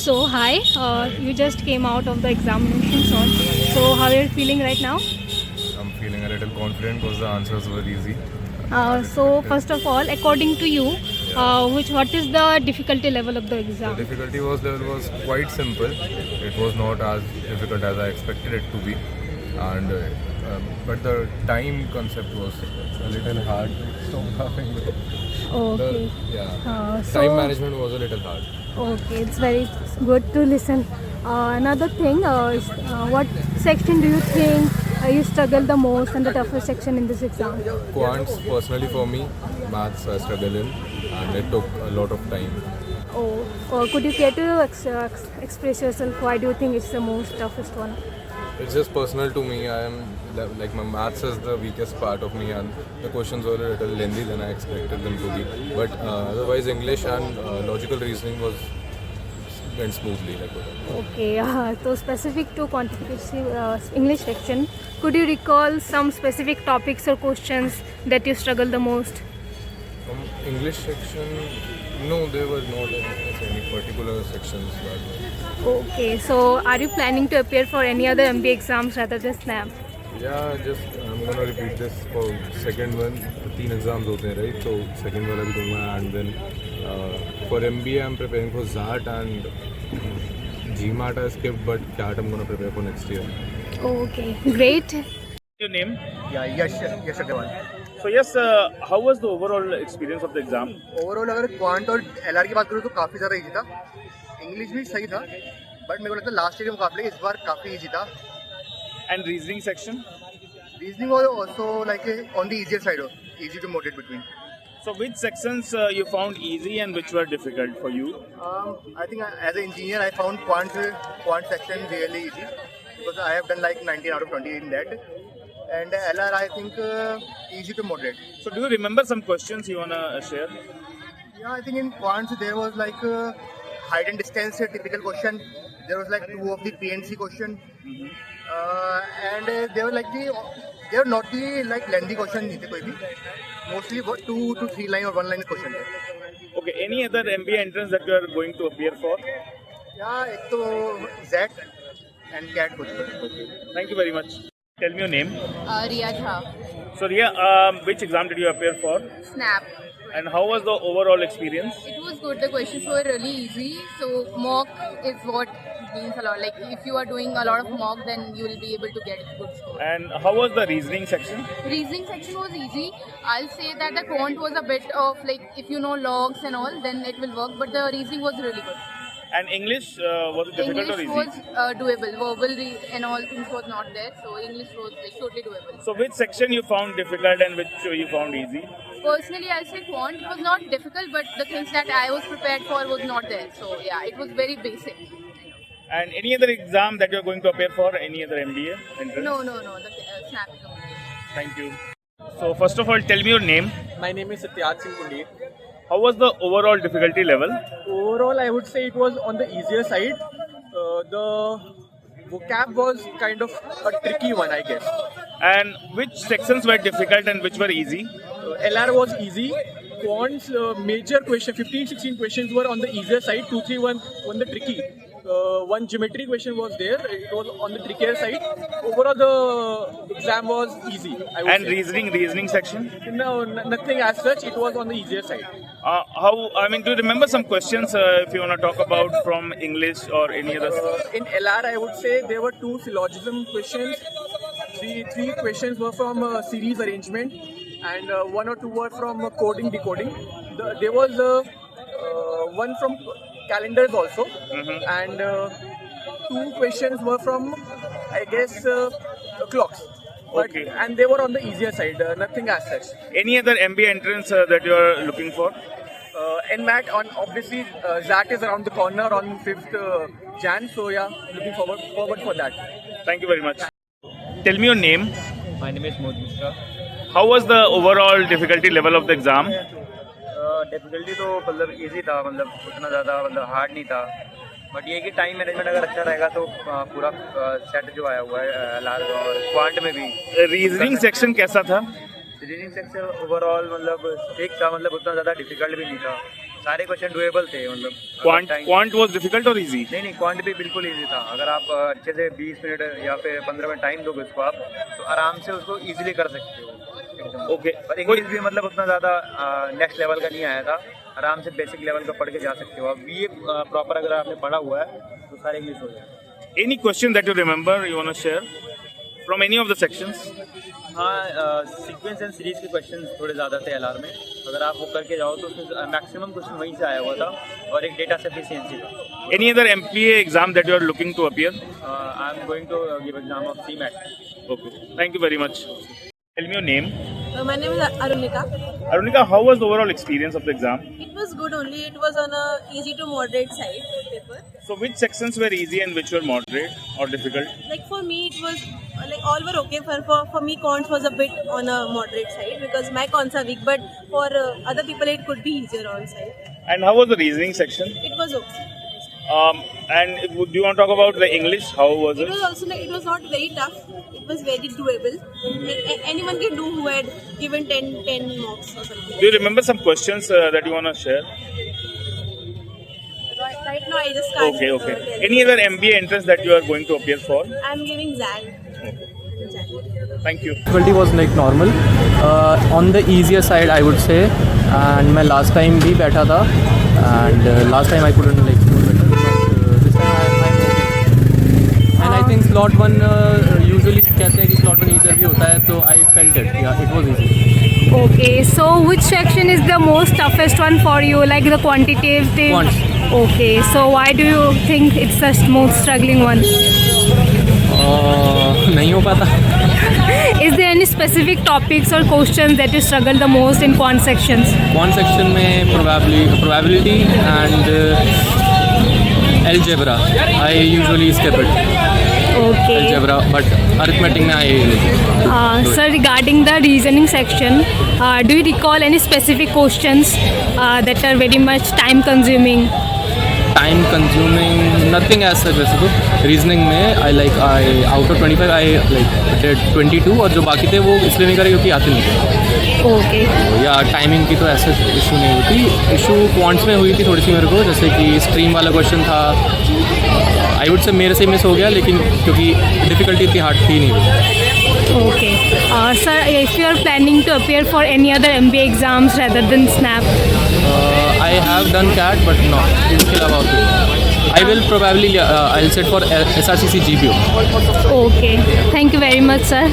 So hi, you just came out of the examinations on. So how are you feeling right now? I'm feeling a little confident because the answers were easy. So first of all, according to you, Yeah. what is the difficulty level of the The exam? difficulty was quite simple. It was not as difficult as I expected it to be, and but the time concept was a little hard. Stop laughing. Okay. Time management was a little hard. Okay, it's very good to listen. Another thing, what section do you think you struggle the most and the toughest section in this exam? Quants personally for me, maths I struggle in, and it took a lot of time. Could you care to express yourself? Why do you think it's the most toughest one? It's just personal to me. I am like my maths is the weakest part of me, and the questions were a little lengthy than I expected them to be. But otherwise, English and logical reasoning went smoothly. Like whatever. Okay, so specific to quantitative English section, could you recall some specific topics or questions that you struggle the most? From English section, no, there were not any particular sections that were. Okay, so are you planning to appear for any other MBA exams rather than SNAP? Yeah, just I'm gonna repeat this for second one. 3 exams होते हैं, right? So second वाला भी दूंगा, and then for MBA I'm preparing for ZAT and GMAT I skipped, but CAT I'm gonna prepare for next year. Okay, great. Your name? या यश Agarwal. So yes, how was the overall experience of the exam? Overall अगर quant और LR की बात करूँ तो काफ़ी ज़्यादा easy था. इंग्लिश भी सही था, बट मेरे को लगता है लास्ट ईयर के मुकाबले इस बार काफ़ी इजी था. And reasoning section? Reasoning was also like on the easier side, easy to motivate between. So which sections you found easy and which were difficult for you? I think as an engineer I found quant section really easy because I have done like 19 out of 20 in that, and LR I think easy to moderate. So do you remember some questions you wanna share? Yeah, I think in quants there was like height and distance, a typical question. There was like 2 of the PNC question, and they were not the like lengthy question नहीं थे कोई भी. Mostly 2 to 3 line or 1 line question थे. Okay, any other MBA entrance that you are going to appear for? Yeah, एक तो Z and CAT question. Okay, thank you very much. Tell me your name. Riya Jha. So Riya, which exam did you appear for? Snap. And how was the overall experience? It was good. The questions were really easy. So mock is what means a lot. Like if you are doing a lot of mock, then you will be able to get a good score. And how was the reasoning section? Reasoning section was easy. I'll say that the quant was a bit of like if you know logs and all, then it will work. But the reasoning was really good. And English, was it difficult or English easy? was doable. Verbal and all things was not there. So English was like totally doable. So which section you found difficult and which you found easy? Personally, I'll say quant was not difficult, but the things that I was prepared for was not there. So yeah, it was very basic. And any other exam that you are going to appear for? Any other MBA entrance? No. The snap is only. Thank you. So first of all, tell me your name. My name is Satyaj Singh Pundir. How was the overall difficulty level? Overall, I would say it was on the easier side. The vocab was kind of a tricky one, I guess. And which sections were difficult and which were easy? LR was easy. Quant's major question, 15-16 questions were on the easier side. 2-3-1 on the tricky. One geometry question was there. It was on the trickier side. Overall, the exam was easy, I would And say. reasoning section? No, nothing as such. It was on the easier side. Do you remember some questions if you want to talk about from English or any other? In LR, I would say there were 2 syllogism questions. Three questions were from series arrangement, and 1 or 2 were from coding decoding. There was one from calendars also, and 2 questions were from, I guess, clocks. But, Okay. And they were on the easier side, nothing as such. Any other MBA entrance that you are looking for? NMAT, obviously, ZAT is around the corner on 5th Jan, so yeah, looking forward for that. Thank you very much. Tell me your name. My name is Mohit Mishra. How was the overall difficulty level of the exam? Difficulty तो मतलब easy था, मतलब उतना ज़्यादा मतलब hard नहीं था. But ये कि टाइम मैनेजमेंट अगर अच्छा रहेगा तो पूरा सेट जो आया हुआ है लाल और क्वांट में भी. रीजनिंग सेक्शन कैसा था? रीजनिंग सेक्शन ओवरऑल मतलब ठीक था, मतलब उतना ज़्यादा डिफिकल्ट भी नहीं था. सारे क्वेश्चन डुएबल थे मतलब Quant was difficult or easy? नहीं क्वांट भी बिल्कुल इजी था। अगर आप अच्छे से 20 मिनट या फिर 15 मिनट टाइम दोगे उसको आप तो आराम से उसको इजीली कर सकते हो एकदम। Okay. पर इंग्लिश भी मतलब उतना ज़्यादा नेक्स्ट लेवल का नहीं आया था, आराम से बेसिक लेवल का पढ़ के जा सकते हो आप। बीए प्रॉपर अगर आपने पढ़ा हुआ है तो सारे इंग्लिश हो जाए। Any question that you remember you want to share from any of the sections? हाँ, सीक्वेंस एंड सीरीज के क्वेश्चन थोड़े ज़्यादा थे एलआर में। अगर आप वो करके जाओ तो उसमें मैक्सिमम क्वेश्चन वहीं से आया हुआ था और एक डेटा सफिशिएंसी था। Any other MPA exam that you are looking to appear? I am going to give exam of CMAT। Okay. Thank you very much. Tell me your name. My name is Arunika. Arunika, how was the overall experience of the exam? It was good only. It was on a easy to moderate side paper. So which sections were easy and which were moderate or difficult? Like for me, it was like all were okay. For me, cons was a bit on a moderate side because my cons are weak. But for other people, it could be easier on side. And how was the reasoning section? It was okay. And do you want to talk about the English? How was It it? was also like, it was not very tough. It was very doable. Anyone can do who had given 10 marks or something. Do you remember some questions that you want to share? Right now, I just can't. Okay. Tell. Any other MBA entrance that you are going to appear for? I'm giving ZAG. Thank you. Difficulty was like normal, on the easier side I would say, and मैं last time भी बैठा था and last time I couldn't like score better, but this time I'm okay. And I think slot 1 usually कहते हैं कि slot 1 easier भी होता है, तो I felt it, yeah, it was easy. Okay, so which section is the most toughest one for you, like the quantitative? Quants. Okay, so why do you think it's the most struggling one? नहीं हो पाता. Is there any specific topics or questions that you struggle the most in quant sections? Quant section में probability and algebra I usually skip it. Okay. Algebra, but arithmetic में I Sir, regarding the reasoning section, do you recall any specific questions that are very much time consuming? Time consuming nothing as such वैसे तो reasoning में I out of 25 I like did 22 और जो बाकी थे वो इसलिए नहीं करे क्योंकि आते नहीं थे. Okay. या टाइमिंग की तो ऐसे इशू नहीं होती. इशू क्वांट्स में हुई थी थोड़ी सी मेरे को, जैसे कि स्ट्रीम वाला क्वेश्चन था, आई वुड से मेरे से मिस हो गया, लेकिन क्योंकि डिफ़िकल्टी इतनी हार्ड थी नहीं. Okay. Sir, if you are planning to appear for any other MBA exams rather than SNAP? I have done CAT but no, इसके अलावा I will probably I'll set for SRCC GPO. Okay. Thank you very much, sir.